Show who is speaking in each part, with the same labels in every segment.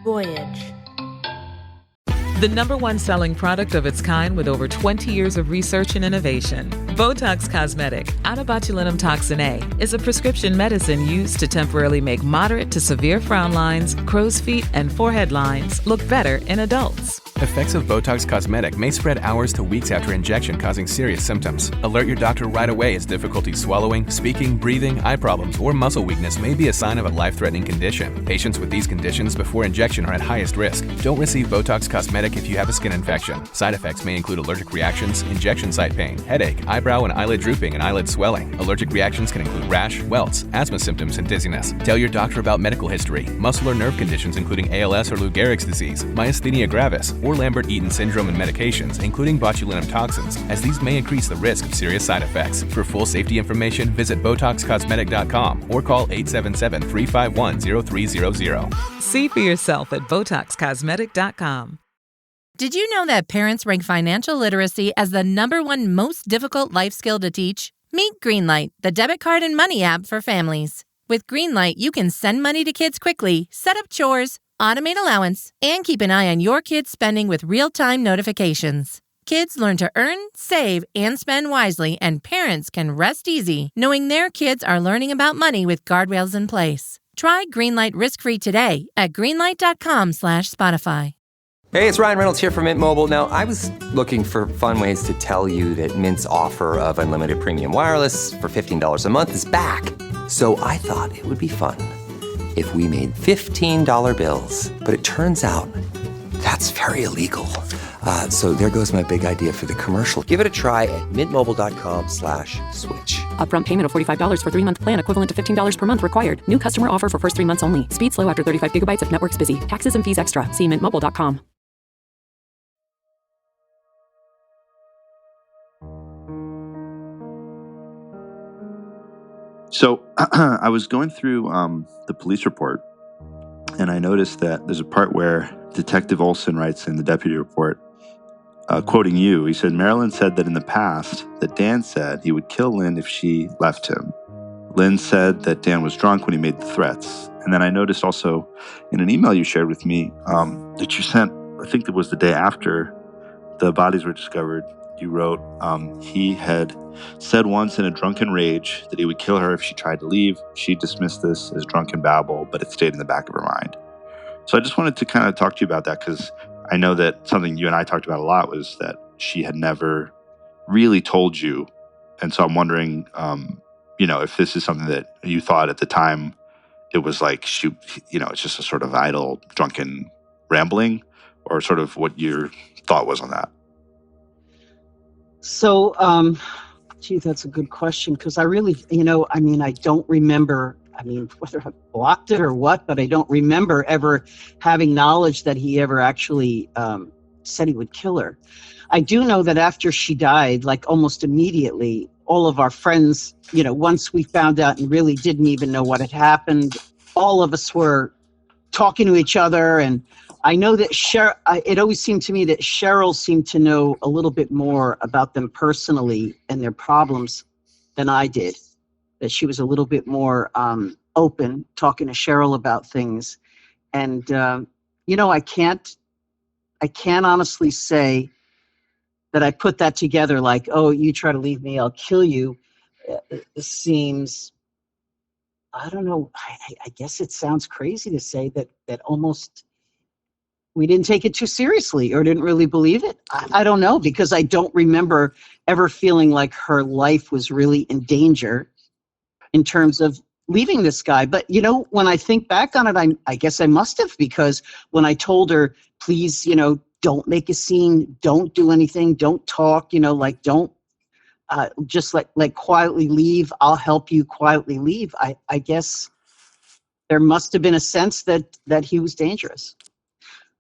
Speaker 1: Voyage.
Speaker 2: The number one selling product of its kind with over 20 years of research and innovation. Botox Cosmetic, out of botulinum toxin A, is a prescription medicine used to temporarily make moderate to severe frown lines, crow's feet, and forehead lines look better in adults.
Speaker 3: Effects of Botox Cosmetic may spread hours to weeks after injection, causing serious symptoms. Alert your doctor right away as difficulty swallowing, speaking, breathing, eye problems, or muscle weakness may be a sign of a life-threatening condition. Patients with these conditions before injection are at highest risk. Don't receive Botox Cosmetic if you have a skin infection. Side effects may include allergic reactions, injection site pain, headache, eyebrow and eyelid drooping, and eyelid swelling. Allergic reactions can include rash, welts, asthma symptoms, and dizziness. Tell your doctor about medical history, muscle or nerve conditions including ALS or Lou Gehrig's disease, myasthenia gravis, or Lambert-Eaton syndrome and medications, including botulinum toxins, as these may increase the risk of serious side effects. For full safety information, visit BotoxCosmetic.com or call 877-351-0300.
Speaker 2: See for yourself at BotoxCosmetic.com.
Speaker 4: Did you know that parents rank financial literacy as the #1 most difficult life skill to teach? Meet GreenLight, the debit card and money app for families. With GreenLight, you can send money to kids quickly, set up chores, automate allowance, and keep an eye on your kids' spending with real-time notifications. Kids learn to earn, save, and spend wisely, and parents can rest easy knowing their kids are learning about money with guardrails in place. Try GreenLight risk-free today at greenlight.com/Spotify.
Speaker 5: Hey, it's Ryan Reynolds here from Mint Mobile. Now, I was looking for fun ways to tell you that Mint's offer of unlimited premium wireless for $15 a month is back. So I thought it would be fun if we made $15 bills. But it turns out that's very illegal. So there goes my big idea for the commercial. Give it a try at mintmobile.com/switch.
Speaker 6: Upfront payment of $45 for 3-month plan, equivalent to $15 per month required. New customer offer for first 3 months only. Speed slow after 35 gigabytes if network's busy. Taxes and fees extra. See mintmobile.com.
Speaker 7: So I was going through the police report, and I noticed that there's a part where Detective Olson writes in the deputy report, quoting you, he said, Marilyn said that in the past that Dan said he would kill Lynn if she left him. Lynn said that Dan was drunk when he made the threats. And then I noticed also in an email you shared with me that you sent, I think it was the day after the bodies were discovered, you wrote, he had said once in a drunken rage that he would kill her if she tried to leave. She dismissed this as drunken babble, but it stayed in the back of her mind. So I just wanted to kind of talk to you about that, because I know that something you and I talked about a lot was that she had never really told you. And so I'm wondering, if this is something that you thought at the time it was like, it's just a sort of idle, drunken rambling, or sort of what your thought was on that.
Speaker 8: So, that's a good question, because I really, I don't remember, whether I blocked it or what, but I don't remember ever having knowledge that he ever actually said he would kill her. I do know that after she died, like almost immediately, all of our friends, once we found out and really didn't even know what had happened, all of us were talking to each other. And I know that it always seemed to me that Cheryl seemed to know a little bit more about them personally and their problems than I did. That she was a little bit more open, talking to Cheryl about things. And, I can't honestly say that I put that together like, oh, you try to leave me, I'll kill you. It seems, I don't know, I guess it sounds crazy to say that almost we didn't take it too seriously or didn't really believe it. I don't know, because I don't remember ever feeling like her life was really in danger in terms of leaving this guy. But, when I think back on it, I guess I must have, because when I told her, please, don't make a scene, don't do anything, don't talk, don't just like quietly leave, I'll help you quietly leave. I guess there must have been a sense that he was dangerous.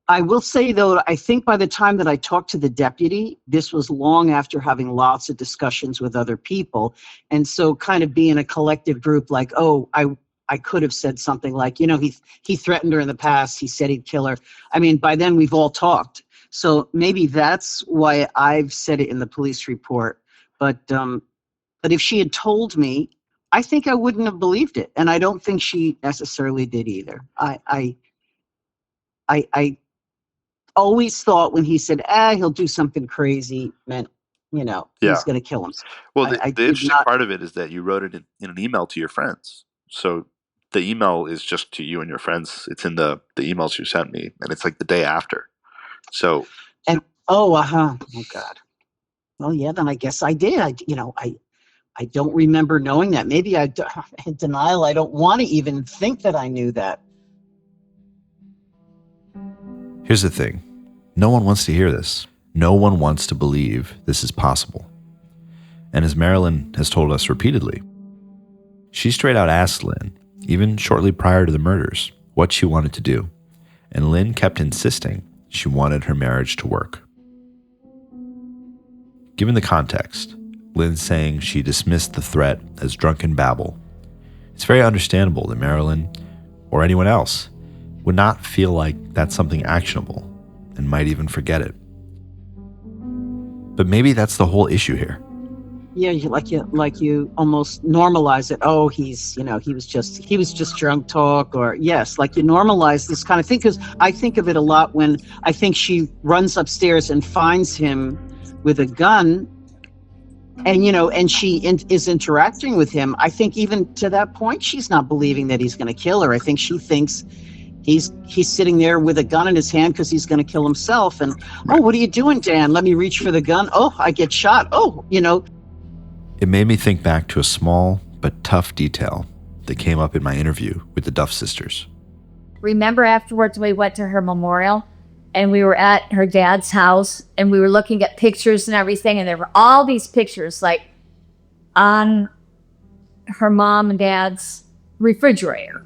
Speaker 8: I will say, though, I think by the time that I talked to the deputy, this was long after having lots of discussions with other people. And so kind of being a collective group like, oh, I could have said something like, he threatened her in the past. He said he'd kill her. By then we've all talked. So maybe that's why I've said it in the police report. But if she had told me, I think I wouldn't have believed it. And I don't think she necessarily did either. I always thought when he said, he'll do something crazy, meant,
Speaker 7: Yeah.
Speaker 8: he's going to kill himself.
Speaker 7: Well,
Speaker 8: I
Speaker 7: the
Speaker 8: did
Speaker 7: interesting
Speaker 8: not.
Speaker 7: part of it is that you wrote it in an email to your friends. So the email is just to you and your friends. It's in the emails you sent me, and it's like the day after. So
Speaker 8: And oh God. Well, yeah, then I guess I did. I don't remember knowing that. Maybe in denial. I don't want to even think that I knew that.
Speaker 1: Here's the thing. No one wants to hear this. No one wants to believe this is possible. And as Marilyn has told us repeatedly, she straight out asked Lynn, even shortly prior to the murders, what she wanted to do. And Lynn kept insisting she wanted her marriage to work. Given the context, Lynn's saying she dismissed the threat as drunken babble. It's very understandable that Marilyn, or anyone else, would not feel like that's something actionable and might even forget it. But maybe that's the whole issue here.
Speaker 8: Yeah, you almost normalize it. Oh, he was just drunk talk, or yes, like you normalize this kind of thing. Because I think of it a lot when I think she runs upstairs and finds him with a gun, and she is interacting with him. I think even to that point, she's not believing that he's going to kill her. I think she thinks he's sitting there with a gun in his hand because he's going to kill himself. And oh, what are you doing, Dan? Let me reach for the gun. Oh, I get shot. Oh,
Speaker 1: It made me think back to a small but tough detail that came up in my interview with the Duff sisters.
Speaker 9: Remember afterwards we went to her memorial and we were at her dad's house and we were looking at pictures and everything, and there were all these pictures like on her mom and dad's refrigerator.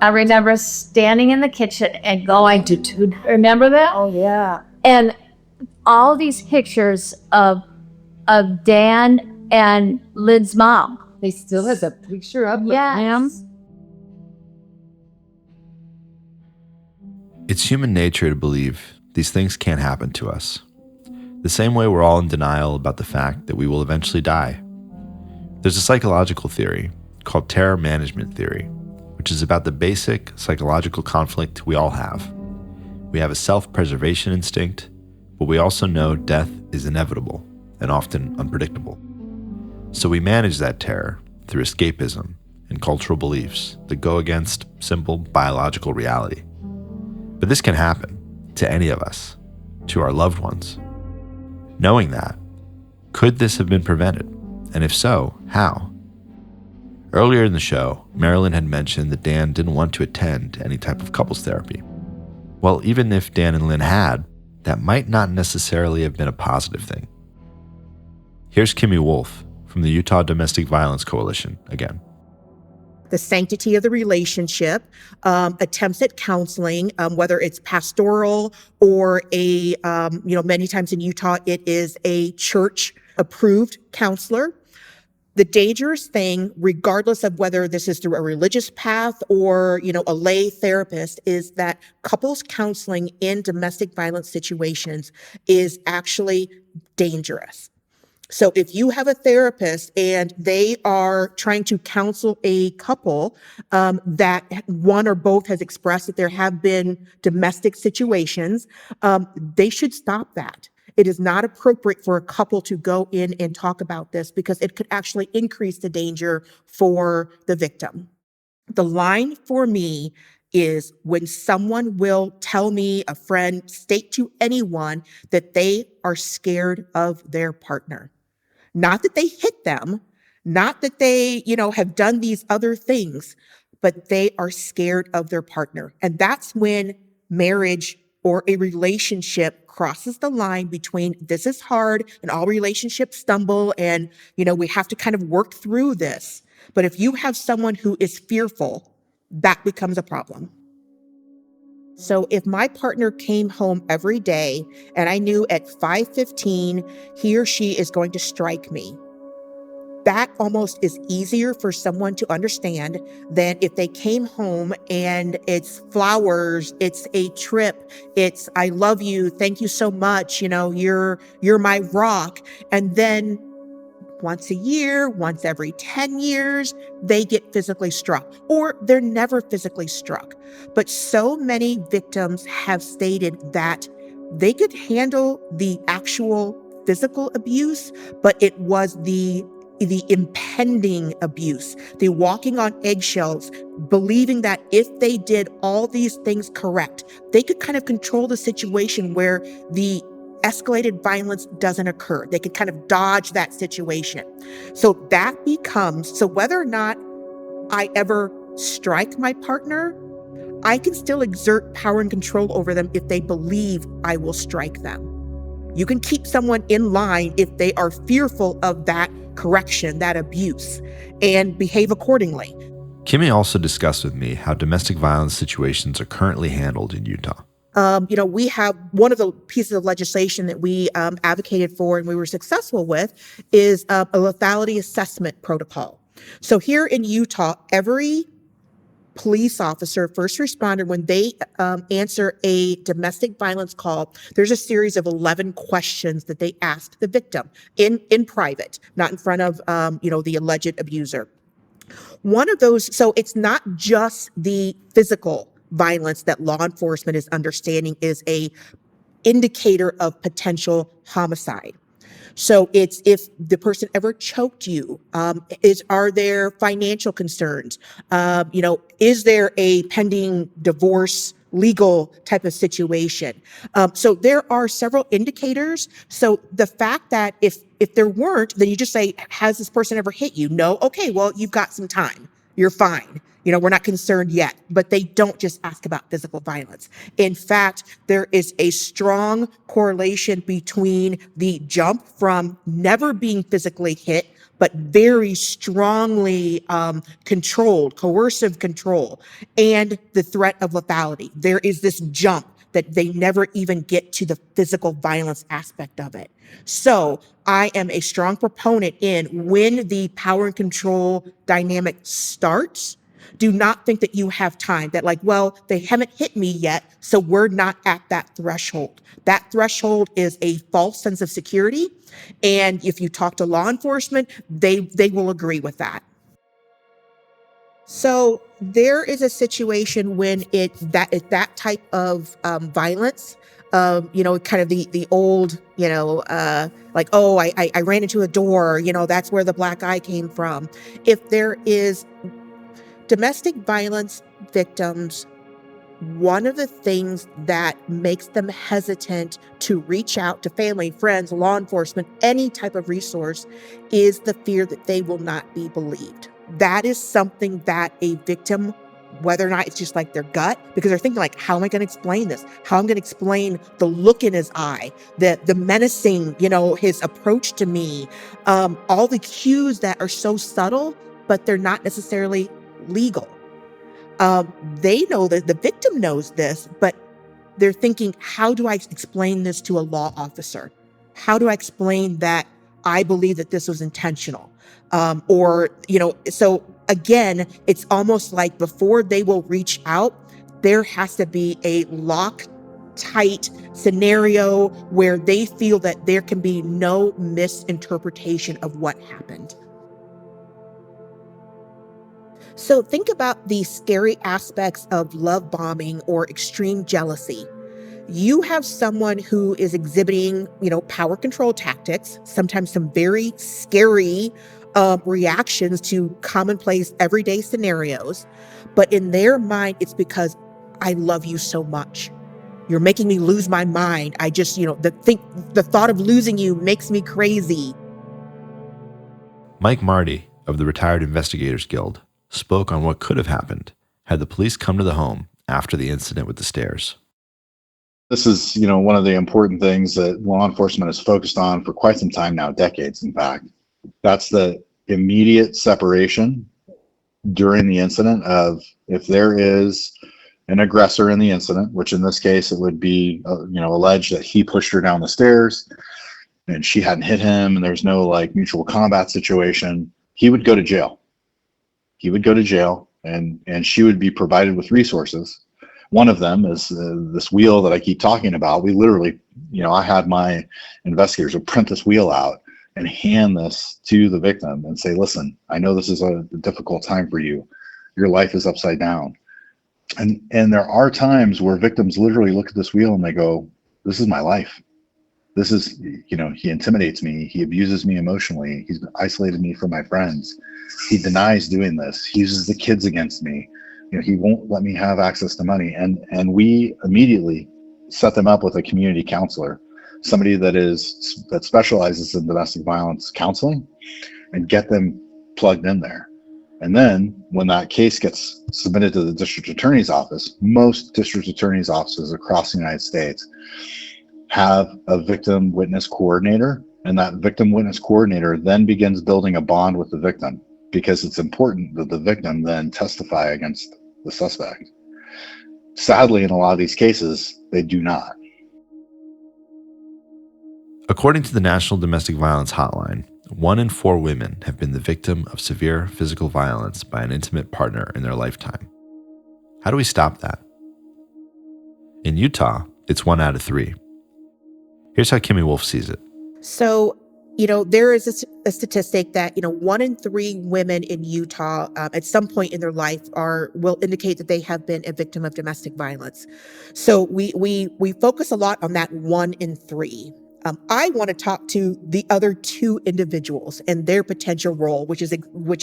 Speaker 9: I remember standing in the kitchen and going to remember that?
Speaker 10: Oh yeah.
Speaker 9: And all these pictures of Dan and Lynn's mom.
Speaker 10: They still has a picture up with
Speaker 9: Yes.
Speaker 10: him.
Speaker 1: It's human nature to believe these things can't happen to us. The same way we're all in denial about the fact that we will eventually die. There's a psychological theory called terror management theory, which is about the basic psychological conflict we all have. We have a self-preservation instinct, but we also know death is inevitable and often unpredictable. So we manage that terror through escapism and cultural beliefs that go against simple biological reality. But this can happen to any of us, to our loved ones. Knowing that, could this have been prevented? And if so, how? Earlier in the show, Marilyn had mentioned that Dan didn't want to attend any type of couples therapy. Well, even if Dan and Lynn had, that might not necessarily have been a positive thing. Here's Kimmy Wolf from the Utah Domestic Violence Coalition again.
Speaker 11: The sanctity of the relationship, attempts at counseling, whether it's pastoral or many times in Utah, it is a church-approved counselor. The dangerous thing, regardless of whether this is through a religious path or, a lay therapist, is that couples counseling in domestic violence situations is actually dangerous. So if you have a therapist and they are trying to counsel a couple that one or both has expressed that there have been domestic situations, they should stop that. It is not appropriate for a couple to go in and talk about this because it could actually increase the danger for the victim. The line for me is when someone will tell me, a friend, state to anyone that they are scared of their partner. Not that they hit them, not that they, have done these other things, but they are scared of their partner. And that's when marriage or a relationship crosses the line between this is hard and all relationships stumble and, we have to kind of work through this. But if you have someone who is fearful, that becomes a problem. So if my partner came home every day and I knew at 5:15 he or she is going to strike me, that almost is easier for someone to understand than if they came home and it's flowers, it's a trip, it's I love you, thank you so much, you're my rock. And then once a year, once every 10 years, they get physically struck, or they're never physically struck. But so many victims have stated that they could handle the actual physical abuse, but it was the impending abuse, the walking on eggshells, believing that if they did all these things correct, they could kind of control the situation where the escalated violence doesn't occur. They could kind of dodge that situation. So that becomes, so whether or not I ever strike my partner, I can still exert power and control over them if they believe I will strike them. You can keep someone in line if they are fearful of that correction, that abuse, and behave accordingly.
Speaker 1: Kimmy also discussed with me how domestic violence situations are currently handled in Utah.
Speaker 11: We have one of the pieces of legislation that we advocated for and we were successful with is a lethality assessment protocol. So here in Utah, every police officer, first responder, when they answer a domestic violence call, there's a series of 11 questions that they ask the victim in private, not in front of, the alleged abuser. One of those, so it's not just the physical violence that law enforcement is understanding is a indicator of potential homicide. So it's if the person ever choked you, are there financial concerns? Is there a pending divorce legal type of situation? So there are several indicators. So the fact that if there weren't, then you just say, has this person ever hit you? No. Okay, well, you've got some time. You're fine. We're not concerned yet, but they don't just ask about physical violence. In fact, there is a strong correlation between the jump from never being physically hit, but very strongly controlled, coercive control, and the threat of lethality. There is this jump that they never even get to the physical violence aspect of it. So I am a strong proponent in when the power and control dynamic starts, do not think that you have time, that they haven't hit me yet, so we're not at that threshold. That threshold is a false sense of security. And if you talk to law enforcement, they will agree with that. So there is a situation when that type of violence, kind of the old, I ran into a door, that's where the black eye came from. If there is domestic violence victims, one of the things that makes them hesitant to reach out to family, friends, law enforcement, any type of resource is the fear that they will not be believed. That is something that a victim, whether or not it's just like their gut, because they're thinking how am I going to explain this? How am I going to explain the look in his eye, the menacing, his approach to me, all the cues that are so subtle, but they're not necessarily legal. They know that the victim knows this, but they're thinking, how do I explain this to a law officer? How do I explain that I believe that this was intentional? So again, it's almost like before they will reach out, there has to be a tight scenario where they feel that there can be no misinterpretation of what happened. So think about the scary aspects of love bombing or extreme jealousy. You have someone who is exhibiting, power control tactics, sometimes some very scary reactions to commonplace everyday scenarios. But in their mind, it's because I love you so much. You're making me lose my mind. I just, the thought of losing you makes me crazy.
Speaker 1: Mike Marty of the Retired Investigators Guild spoke on what could have happened had the police come to the home after the incident with the stairs.
Speaker 12: This is, one of the important things that law enforcement has focused on for quite some time now, decades, in fact. That's the immediate separation during the incident of if there is an aggressor in the incident, which in this case, it would be, alleged that he pushed her down the stairs and she hadn't hit him and there's no mutual combat situation, he would go to jail. He would go to jail and she would be provided with resources. One of them is this wheel that I keep talking about. We literally, I had my investigators would print this wheel out and hand this to the victim and say, listen, I know this is a difficult time for you. Your life is upside down. And there are times where victims literally look at this wheel and they go, this is my life. This is, he intimidates me. He abuses me emotionally. He's isolated me from my friends. He denies doing this. He uses the kids against me. He won't let me have access to money. And we immediately set them up with a community counselor, somebody that specializes in domestic violence counseling, and get them plugged in there. And then when that case gets submitted to the district attorney's office, most district attorney's offices across the United States have a victim witness coordinator, and that victim witness coordinator then begins building a bond with the victim, because it's important that the victim then testify against the suspect. Sadly, in a lot of these cases, they do not.
Speaker 1: According to the National Domestic Violence Hotline, 1 in 4 women have been the victim of severe physical violence by an intimate partner in their lifetime. How do we stop that? In Utah, it's 1 out of 3. Here's how Kimmy Wolf sees it.
Speaker 11: So, there is a statistic that, 1 in 3 women in Utah at some point in their life will indicate that they have been a victim of domestic violence. So we focus a lot on that 1 in 3. I want to talk to the other 2 individuals and their potential role, which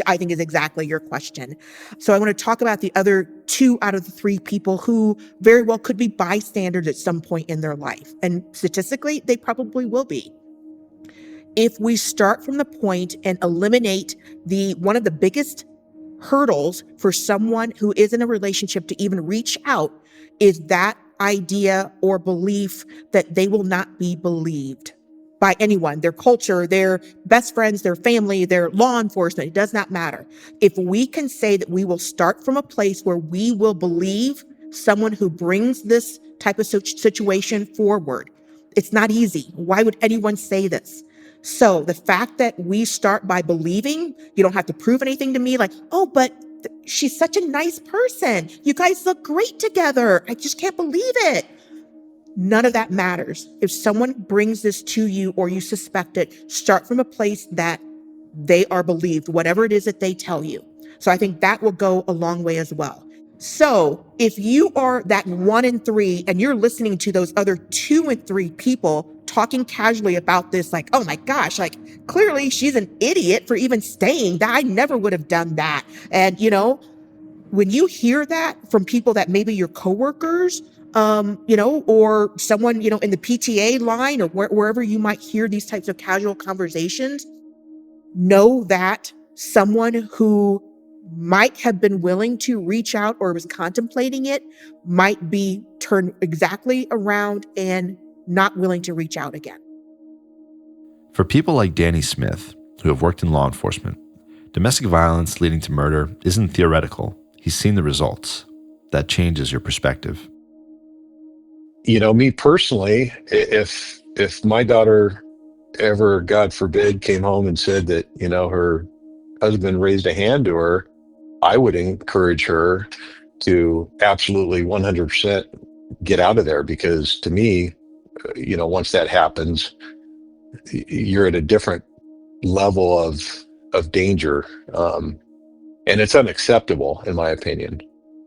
Speaker 11: I think is exactly your question. So I want to talk about the other 2 out of the 3 people who very well could be bystanders at some point in their life. And statistically, they probably will be. If we start from the point and eliminate one of the biggest hurdles for someone who is in a relationship to even reach out is that idea or belief that they will not be believed by anyone, their culture, their best friends, their family, their law enforcement. It does not matter. If we can say that we will start from a place where we will believe someone who brings this type of situation forward, it's not easy. Why would anyone say this? So the fact that we start by believing, you don't have to prove anything to me, like, oh, but she's such a nice person. You guys look great together. I just can't believe it. None of that matters. If someone brings this to you or you suspect it, start from a place that they are believed, whatever it is that they tell you. So I think that will go a long way as well. So if you are that 1 in 3 and you're listening to those other 2 and 3 people talking casually about this, like, oh my gosh, like clearly she's an idiot for even staying. I never would have done that. And, when you hear that from people that maybe your coworkers, or someone, in the PTA line or wherever you might hear these types of casual conversations, know that someone who might have been willing to reach out or was contemplating it might be turned exactly around and not willing to reach out again.
Speaker 1: For people like Danny Smith, who have worked in law enforcement, domestic violence leading to murder isn't theoretical. He's seen the results. That changes your perspective.
Speaker 13: Me personally, if my daughter ever, God forbid, came home and said that, her husband raised a hand to her, I would encourage her to absolutely 100% get out of there, because to me, once that happens, you're at a different level of danger. And it's unacceptable, in my opinion.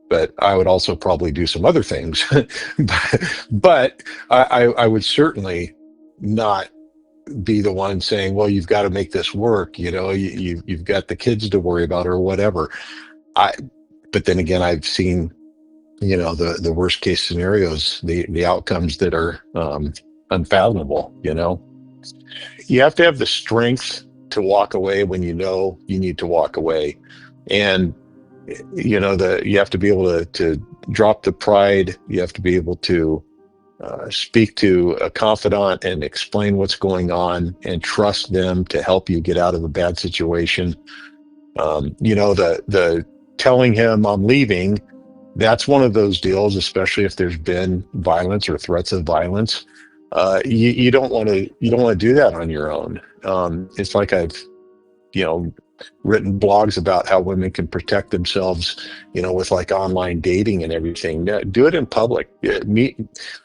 Speaker 13: But I would also probably do some other things. but I would certainly not be the one saying, well, you've got to make this work. You've got the kids to worry about or whatever. But then again, I've seen, the worst case scenarios, the outcomes that are unfathomable. You have to have the strength to walk away when you know you need to walk away. And you have to be able to drop the pride. You have to be able to speak to a confidant and explain what's going on and trust them to help you get out of a bad situation. The telling him I'm leaving, that's one of those deals, especially if there's been violence or threats of violence. You don't want to do that on your own. It's like I've written blogs about how women can protect themselves, with like online dating and everything. Do it in public.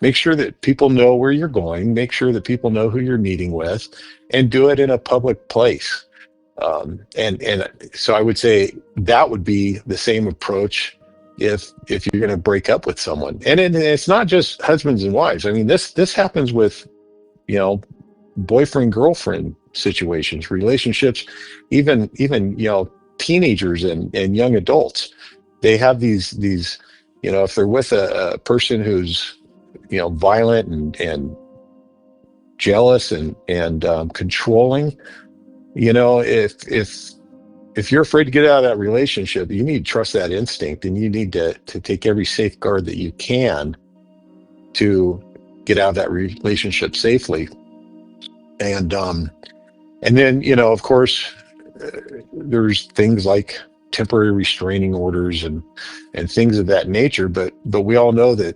Speaker 13: Make sure that people know where you're going. Make sure that people know who you're meeting with, and do it in a public place. And so I would say that would be the same approach if you're going to break up with someone. And it's not just husbands and wives. I mean, this happens with, boyfriend girlfriend situations, relationships, even teenagers and young adults. They have these if they're with a person who's violent and jealous and controlling, if you're afraid to get out of that relationship, you need to trust that instinct, and you need to take every safeguard that you can to get out of that relationship safely. And then, of course, there's things like temporary restraining orders and things of that nature. But we all know that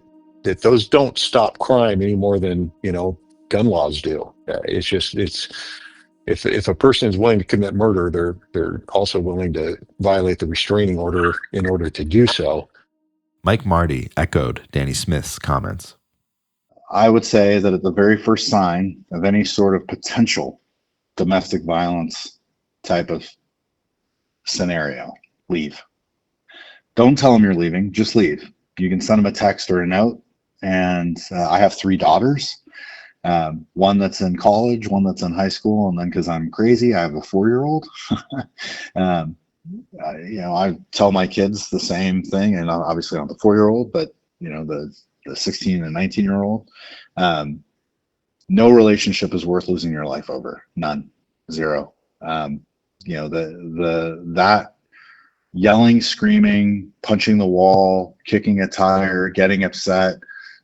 Speaker 13: those don't stop crime any more than, gun laws do. If a person is willing to commit murder, they're also willing to violate the restraining order in order to do so.
Speaker 1: Mike Marty echoed Danny Smith's comments.
Speaker 12: I would say that at the very first sign of any sort of potential domestic violence type of scenario, leave. Don't tell them you're leaving, just leave. You can send them a text or a note. And I have 3 daughters, one that's in college, one that's in high school, and then because I'm crazy, I have a 4-year-old. I tell my kids the same thing, and obviously not the 4-year-old, but the 16 and 19-year-old. No relationship is worth losing your life over. None. Zero. That yelling, screaming, punching the wall, kicking a tire, getting upset,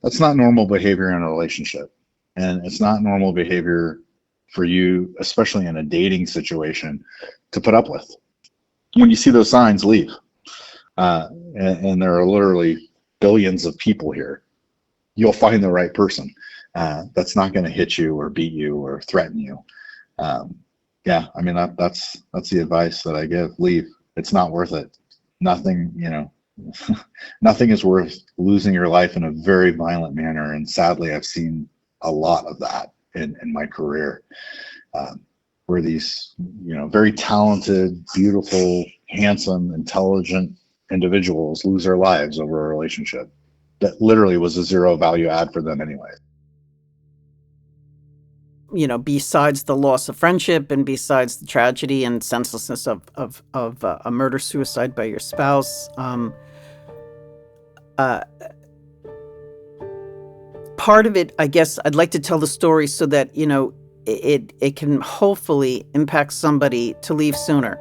Speaker 12: that's not normal behavior in a relationship. And it's not normal behavior for you, especially in a dating situation, to put up with. When you see those signs, leave. And there are literally billions of people here. You'll find the right person that's not going to hit you or beat you or threaten you. That's the advice that I give. Leave. It's not worth it. Nothing, nothing is worth losing your life in a very violent manner. And sadly, I've seen a lot of that in my career, where these, very talented, beautiful, handsome, intelligent individuals lose their lives over a relationship that literally was a zero value add for them anyway.
Speaker 8: Besides the loss of friendship and besides the tragedy and senselessness of a murder-suicide by your spouse, part of it, I guess, I'd like to tell the story so that, it can hopefully impact somebody to leave sooner.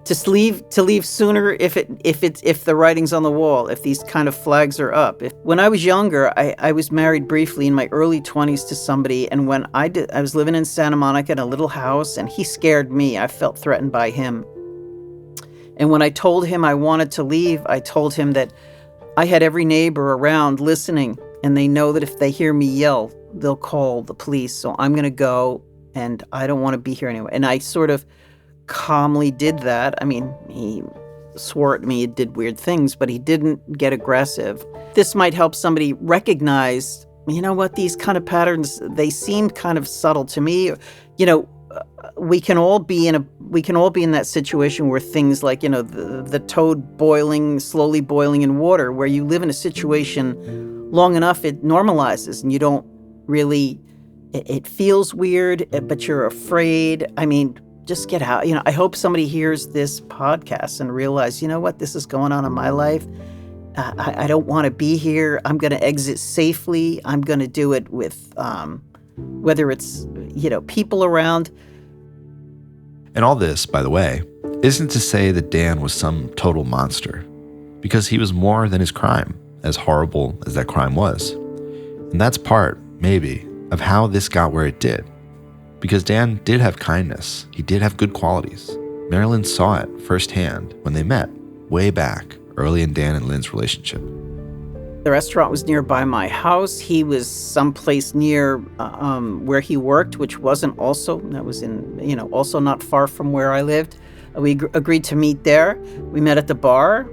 Speaker 8: To leave sooner if the writing's on the wall, if these kind of flags are up. When I was younger, I was married briefly in my early 20s to somebody, and when I was living in Santa Monica in a little house, and he scared me. I felt threatened by him. And when I told him I wanted to leave, I told him that I had every neighbor around listening, and they know that if they hear me yell, they'll call the police. So I'm going to go, and I don't want to be here anyway. And I sort of calmly did that. I mean, he swore at me, did weird things, but he didn't get aggressive. This might help somebody recognize, these kind of patterns, they seem kind of subtle to me. We can all be in that situation where things like, the toad slowly boiling in water, where you live in a situation long enough, it normalizes and you don't really, it feels weird, but you're afraid. I mean, just get out. I hope somebody hears this podcast and realize, this is going on in my life. I don't want to be here. I'm going to exit safely. I'm going to do it with, whether it's, people around.
Speaker 1: And all this, by the way, isn't to say that Dan was some total monster, because he was more than his crime, as horrible as that crime was. And that's part, maybe, of how this got where it did. Because Dan did have kindness. He did have good qualities. Marilyn saw it firsthand when they met, way back, early in Dan and Lynn's relationship.
Speaker 8: The restaurant was nearby my house. He was someplace near where he worked, which wasn't also, that was in, also not far from where I lived. We agreed to meet there. We met at the bar.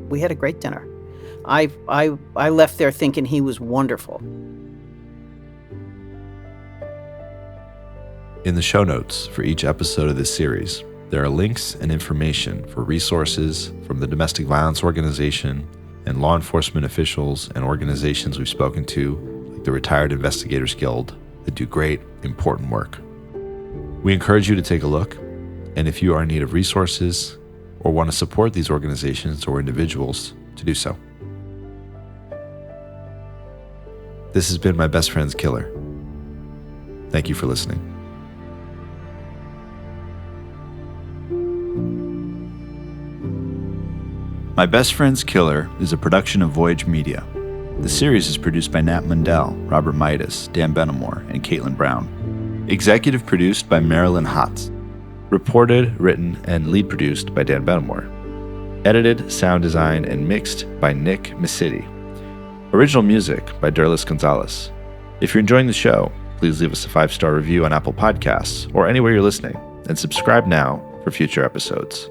Speaker 8: We had a great dinner. I left there thinking he was wonderful.
Speaker 1: In the show notes for each episode of this series, there are links and information for resources from the Domestic Violence Organization and law enforcement officials and organizations we've spoken to, like the Retired Investigators Guild, that do great, important work. We encourage you to take a look, and if you are in need of resources or want to support these organizations or individuals, to do so. This has been My Best Friend's Killer. Thank you for listening.
Speaker 14: My Best Friend's Killer is a production of Voyage Media. The series is produced by Nat Mundell, Robert Midas, Dan Benamore, and Caitlin Brown. Executive produced by Marilyn Hotz. Reported, written, and lead produced by Dan Benamore. Edited, sound designed, and mixed by Nick Misiti. Original music by Derlis Gonzalez. If you're enjoying the show, please leave us a 5-star review on Apple Podcasts or anywhere you're listening, and subscribe now for future episodes.